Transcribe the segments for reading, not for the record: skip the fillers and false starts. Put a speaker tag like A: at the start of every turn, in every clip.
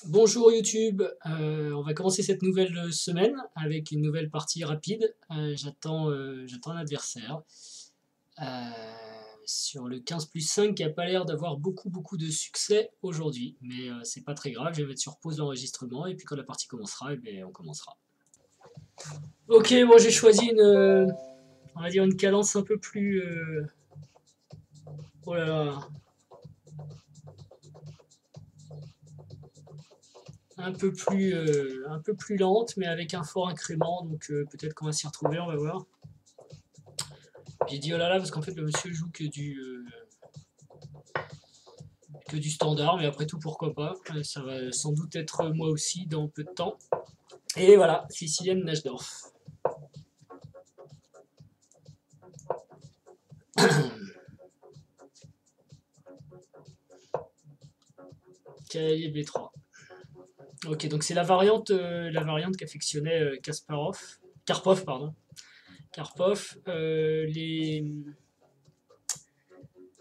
A: Bonjour YouTube, on va commencer cette nouvelle semaine avec une nouvelle partie rapide. J'attends un adversaire euh, sur le 15+5 qui a pas l'air d'avoir beaucoup de succès aujourd'hui. Mais c'est pas très grave, je vais mettre sur pause l'enregistrement et puis quand la partie commencera, on commencera. Ok, moi j'ai choisi on va dire une cadence un peu plus... oh là là, un peu plus lente mais avec un fort incrément, donc peut-être qu'on va s'y retrouver, on va voir. J'ai dit oh là là parce qu'en fait le monsieur joue que du standard, mais après tout pourquoi pas. Ça va sans doute être moi aussi dans peu de temps. Et voilà, Sicilienne Najdorf. Cavalier B3. Ok, donc c'est la variante qu'affectionnait Karpov, pardon. Karpov,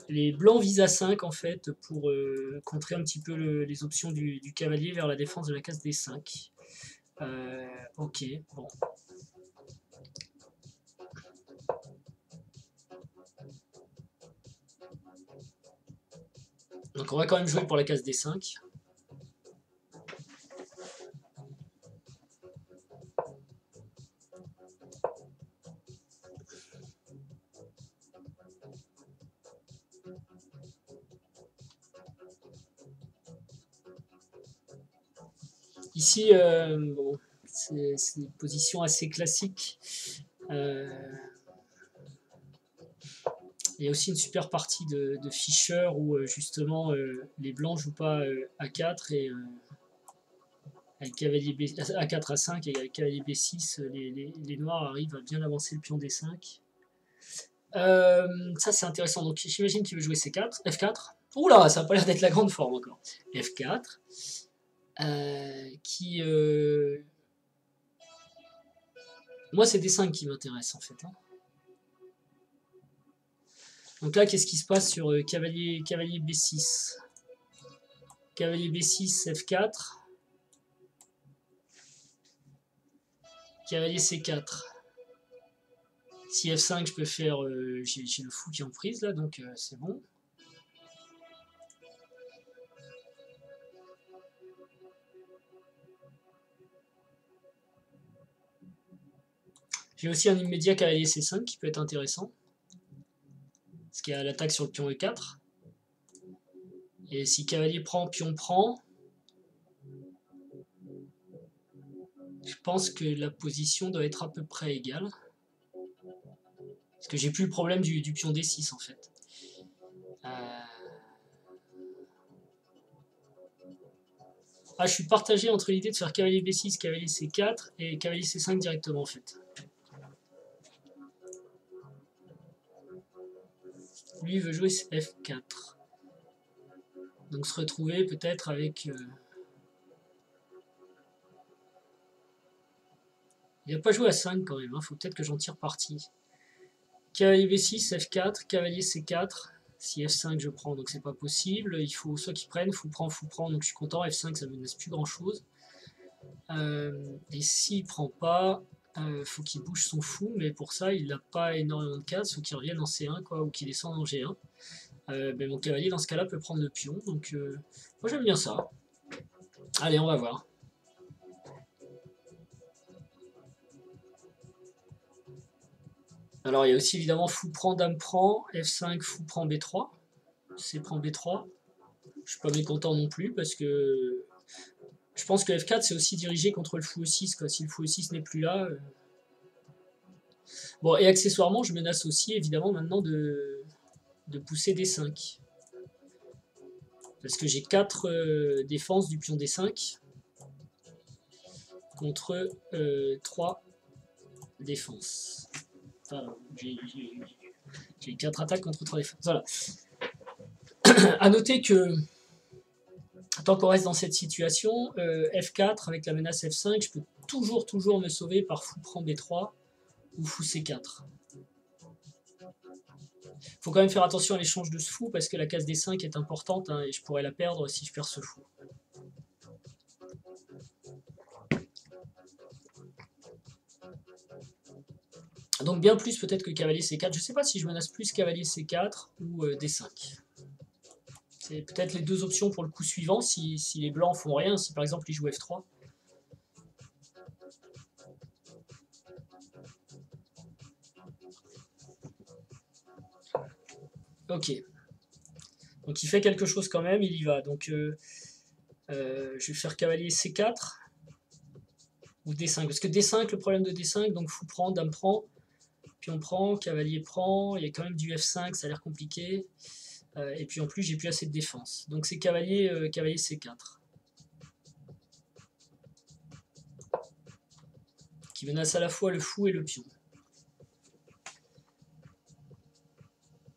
A: les blancs visent à 5 en fait pour contrer un petit peu les options du cavalier vers la défense de la case D5. Ok, bon. Donc on va quand même jouer pour la case D5. Ici, bon, c'est une position assez classique. Euh, il y a aussi une super partie de Fischer où justement les blancs jouent pas A4 et avec cavalier B, A4 à 5 et avec cavalier B6, les noirs arrivent à bien avancer le pion D5. Ça c'est intéressant. Donc j'imagine qu'il veut jouer C4, F4. Oula, ça n'a pas l'air d'être la grande forme encore. F4. Moi c'est D5 qui m'intéresse en fait, hein. Donc là, qu'est-ce qui se passe sur cavalier B6? Cavalier B6, F4. Cavalier C4. Si F5, je peux faire... j'ai le fou qui est en prise là, donc c'est bon. J'ai aussi un immédiat cavalier C5 qui peut être intéressant. Parce qu'il y a l'attaque sur le pion E4. Et si cavalier prend, pion prend, je pense que la position doit être à peu près égale. Parce que j'ai plus le problème du pion D6 en fait. Ah, je suis partagé entre l'idée de faire cavalier B6, cavalier C4 et cavalier C5 directement en fait. Lui veut jouer F4. Donc se retrouver peut-être avec... Il n'a pas joué à 5 quand même, hein. Faut peut-être que j'en tire parti. Cavalier B6, F4, cavalier C4. Si F5 je prends, donc c'est pas possible. Il faut soit qu'il prenne, fou prend, donc je suis content. F5 ça me laisse plus grand chose. Et s'il prend pas, faut qu'il bouge son fou, mais pour ça il n'a pas énormément de cases, faut qu'il revienne en C1 quoi, ou qu'il descende en G1. Mon cavalier dans ce cas là peut prendre le pion, donc moi j'aime bien ça. Allez, on va voir. Alors il y a aussi évidemment fou prend, dame prend, F5, fou prend B3, C prend B3. Je suis pas mécontent non plus parce que je pense que F4 c'est aussi dirigé contre le fou E6 quoi. Si le fou E6 n'est plus là. Bon, et accessoirement je menace aussi évidemment maintenant de pousser D5. Parce que j'ai 4 défenses du pion D5 contre 3 défenses. Enfin, j'ai 4 attaques contre 3 défenses. Voilà. A noter que tant qu'on reste dans cette situation, F4 avec la menace F5, je peux toujours me sauver par fou prend B3 ou fou C4. Faut quand même faire attention à l'échange de ce fou parce que la case D5 est importante, hein, et je pourrais la perdre si je perds ce fou. Donc bien plus peut-être que cavalier C4. Je sais pas si je menace plus cavalier C4 ou D5. C'est peut-être les deux options pour le coup suivant si les blancs font rien, si par exemple ils jouent F3. Ok. Donc il fait quelque chose quand même, il y va. Donc je vais faire cavalier C4 ou D5. Parce que D5, le problème de D5, donc fou prend, dame prend, pion prend, cavalier prend, il y a quand même du F5, ça a l'air compliqué. Et puis en plus, j'ai plus assez de défense. Donc c'est cavalier, cavalier C4. Qui menace à la fois le fou et le pion.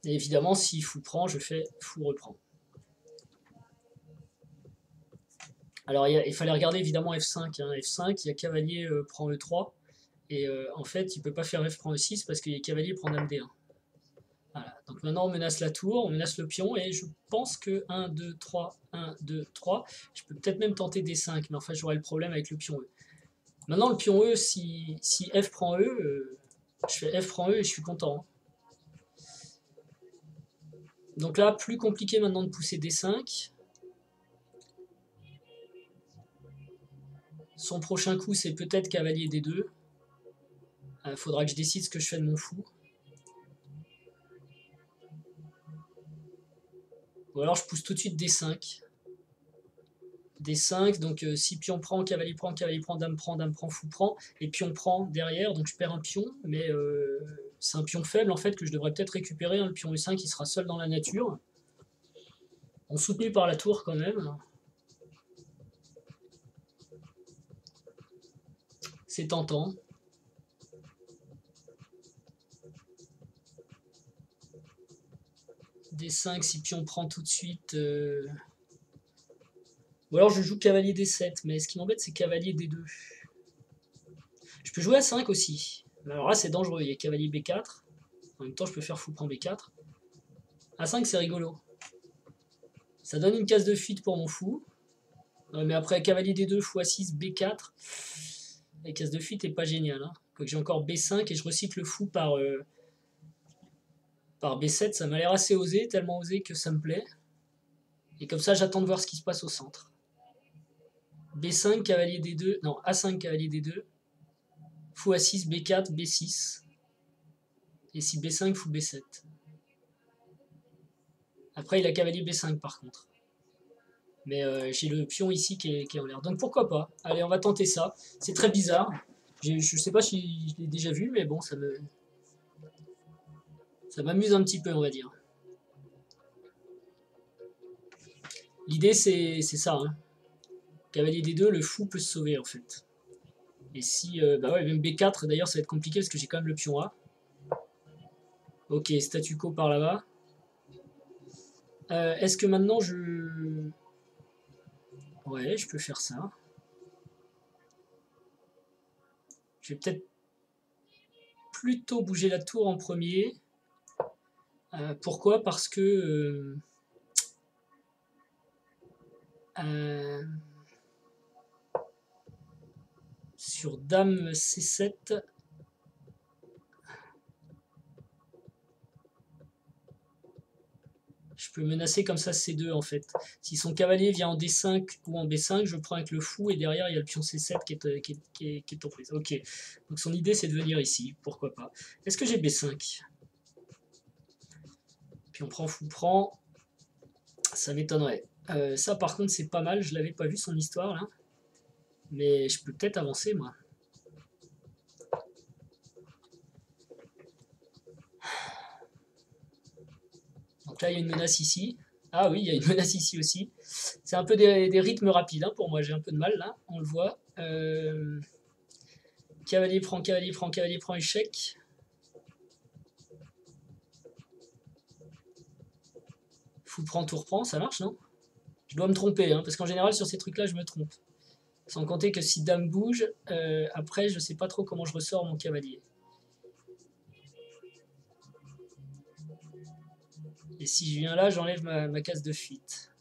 A: Et évidemment, si fou prend, je fais fou reprend. Alors il fallait regarder évidemment F5. Hein. F5, il y a cavalier prend E3. Et en fait, il ne peut pas faire F prend E6 parce qu'il y a cavalier prend dame D1. Voilà. Donc maintenant, on menace la tour, on menace le pion. Et je pense que 1, 2, 3, 1, 2, 3. Je peux peut-être même tenter D5. Mais enfin, j'aurai le problème avec le pion E. Maintenant, le pion E, si F prend E, je fais F prend E et je suis content. Donc là, plus compliqué maintenant de pousser D5. Son prochain coup, c'est peut-être cavalier D2. Il faudra que je décide ce que je fais de mon fou. Ou alors je pousse tout de suite D5. D5, donc si pion prend, cavalier prend, dame prend, fou prend, et pion prend derrière, donc je perds un pion, mais c'est un pion faible en fait que je devrais peut-être récupérer, hein, le pion E5 qui sera seul dans la nature. On soutenu par la tour quand même. C'est tentant. D5 si pion prend tout de suite. Ou alors je joue cavalier D7, mais ce qui m'embête c'est cavalier D2. Je peux jouer à 5 aussi. Mais alors là c'est dangereux, il y a cavalier B4. En même temps je peux faire fou prend B4. A5 c'est rigolo. Ça donne une case de fuite pour mon fou. Mais après cavalier D2, fou A6, B4. La case de fuite est pas géniale. Hein. Quoique j'ai encore B5 et je recycle le fou par B7. Ça m'a l'air assez osé, tellement osé que ça me plaît. Et comme ça j'attends de voir ce qui se passe au centre. B5, cavalier D2, non, A5, cavalier D2. Fou A6, B4, B6. Et si B5, fou B7. Après, il a cavalier B5 par contre. Mais j'ai le pion ici qui est en l'air. Donc pourquoi pas. Allez, on va tenter ça. C'est très bizarre. Je sais pas si je l'ai déjà vu, mais bon, ça m'amuse un petit peu, on va dire. L'idée, c'est ça. Hein. Cavalier D2, le fou peut se sauver en fait. Et si. Bah ouais, même B4, d'ailleurs, ça va être compliqué parce que j'ai quand même le pion A. Ok, statu quo par là-bas. Est-ce que maintenant je. Ouais, je peux faire ça. Je vais peut-être plutôt bouger la tour en premier. Pourquoi? Parce que. Sur dame C7. Je peux menacer comme ça C2 en fait. Si son cavalier vient en D5 ou en B5, je prends avec le fou et derrière il y a le pion C7 qui est en prise. Ok, donc son idée c'est de venir ici, pourquoi pas. Est-ce que j'ai B5? Pion prend, fou prend, ça m'étonnerait. Ça par contre c'est pas mal, je l'avais pas vu son histoire là. Mais je peux peut-être avancer moi. Donc là il y a une menace ici. Ah oui, il y a une menace ici aussi. C'est un peu des rythmes rapides hein, pour moi, j'ai un peu de mal là, on le voit. Cavalier prend, échec. Fou prend, tour prend, ça marche non? Je dois me tromper, hein, parce qu'en général sur ces trucs là je me trompe. Sans compter que si dame bouge, après je sais pas trop comment je ressors mon cavalier. Et si je viens là, j'enlève ma case de fuite.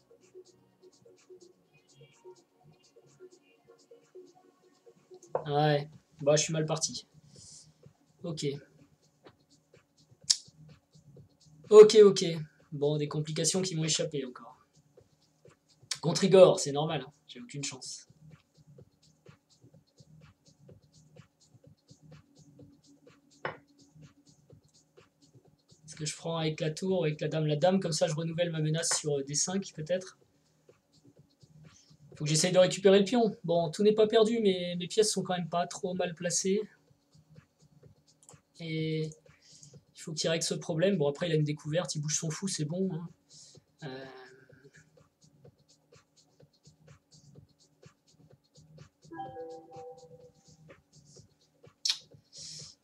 A: Ouais, bah je suis mal parti. Ok. Ok, ok. Bon, des complications qui m'ont échappé encore. Contre Igor, c'est normal, hein. J'ai aucune chance. Est-ce que je prends avec la tour ou avec la dame? La dame, comme ça je renouvelle ma menace sur D5 peut-être. Faut que j'essaye de récupérer le pion. Bon, tout n'est pas perdu, mais mes pièces sont quand même pas trop mal placées. Et il faut qu'il règle ce problème. Bon, après, il a une découverte, il bouge son fou, c'est bon, hein. Euh,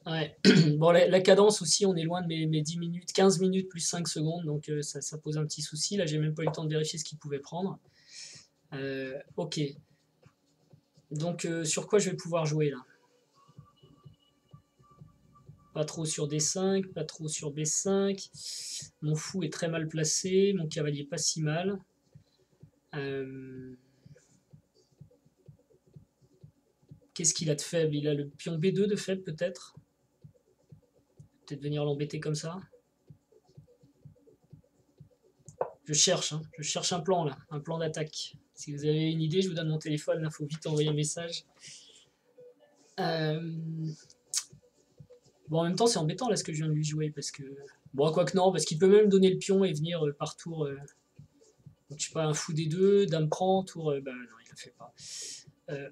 A: Ouais. Bon, la cadence aussi, on est loin de mes 10 minutes, 15 minutes plus 5 secondes, donc ça pose un petit souci. Là, j'ai même pas eu le temps de vérifier ce qu'il pouvait prendre. Ok. Donc, sur quoi je vais pouvoir jouer là? Pas trop sur D5, pas trop sur B5. Mon fou est très mal placé, mon cavalier pas si mal. Qu'est-ce qu'il a de faible? Il a le pion B2 de faible peut-être? Peut-être venir l'embêter comme ça. Je cherche, hein. Je cherche un plan là, un plan d'attaque. Si vous avez une idée, je vous donne mon téléphone, il faut vite envoyer un message. Bon, en même temps, c'est embêtant là ce que je viens de lui jouer parce que. Bon, quoi que non, parce qu'il peut même donner le pion et venir par tour. Donc, je sais pas, un fou des deux, dame prend, tour. Bah non, il le fait pas.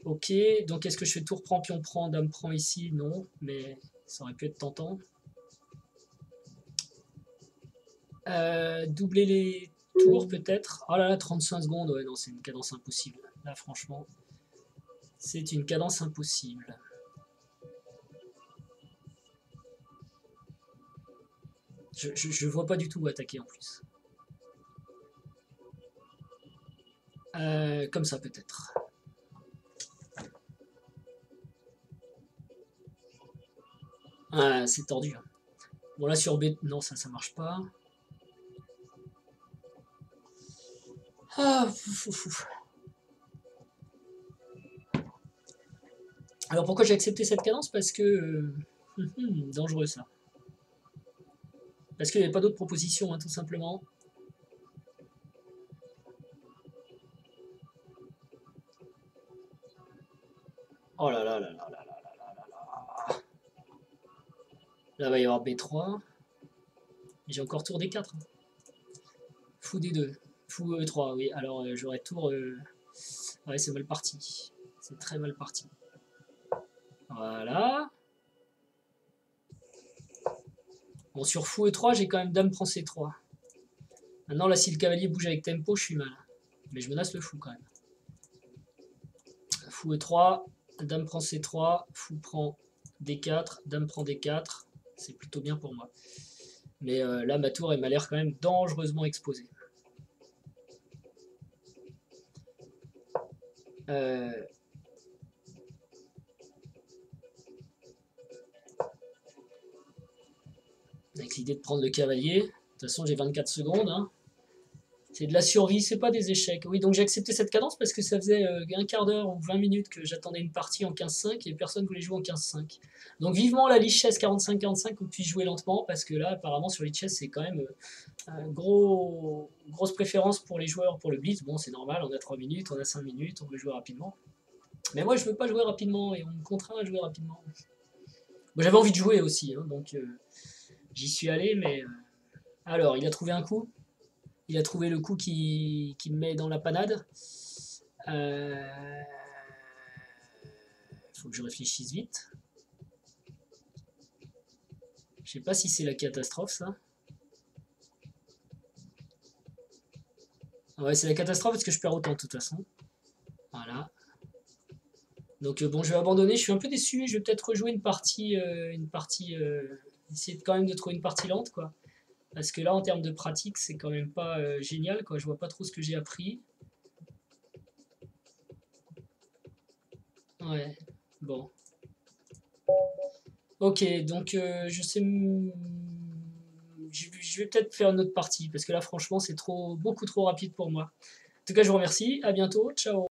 A: Ok, donc est-ce que je fais tour prend, pion prend, dame prend ici? Non, mais ça aurait pu être tentant. Doubler les tours peut-être. Oh là là, 35 secondes, ouais, non, c'est une cadence impossible. Là, franchement, c'est une cadence impossible. Je vois pas du tout où attaquer en plus. Comme ça peut-être. Ah, c'est tordu, hein. Bon là sur B, non ça marche pas. Ah, Alors pourquoi j'ai accepté cette cadence? Parce que dangereux ça. Parce qu'il n'y avait pas d'autres propositions, hein, tout simplement. Oh là là là là là là là là là. Là il va y avoir B3. J'ai encore tour D4, hein. Fou D2. Fou E3, oui. Alors j'aurais tour. Ouais, c'est mal parti. C'est très mal parti. Voilà. Bon, sur fou E3, j'ai quand même dame prend C3. Maintenant, là, si le cavalier bouge avec tempo, je suis mal. Mais je menace le fou quand même. Fou E3, dame prend C3, fou prend D4, dame prend D4. C'est plutôt bien pour moi. Mais là, ma tour, elle m'a l'air quand même dangereusement exposée. Avec l'idée de prendre le cavalier. De toute façon, j'ai 24 secondes, hein. C'est de la survie, c'est pas des échecs. Oui, donc j'ai accepté cette cadence parce que ça faisait un quart d'heure ou 20 minutes que j'attendais une partie en 15-5 et personne voulait jouer en 15-5. Donc vivement la lichess 45-45 qu'on puisse jouer lentement parce que là, apparemment, sur lichess, c'est quand même grosse préférence pour les joueurs pour le blitz. Bon, c'est normal, on a 3 minutes, on a 5 minutes, on veut jouer rapidement. Mais moi, je veux pas jouer rapidement et on me contraint à jouer rapidement. Bon, j'avais envie de jouer aussi, hein, donc j'y suis allé, mais. Alors, il a trouvé un coup. Il a trouvé le coup qui me met dans la panade. Faut que je réfléchisse vite. Je sais pas si c'est la catastrophe, ça. Ouais, c'est la catastrophe parce que je perds autant de toute façon. Voilà. Donc bon, je vais abandonner. Je suis un peu déçu. Je vais peut-être rejouer essayer quand même de trouver une partie lente, quoi. Parce que là, en termes de pratique, c'est quand même pas génial, quoi. Je vois pas trop ce que j'ai appris. Ouais. Bon. Ok, donc je sais. Je vais peut-être faire une autre partie parce que là, franchement, c'est beaucoup trop rapide pour moi. En tout cas, je vous remercie. À bientôt. Ciao.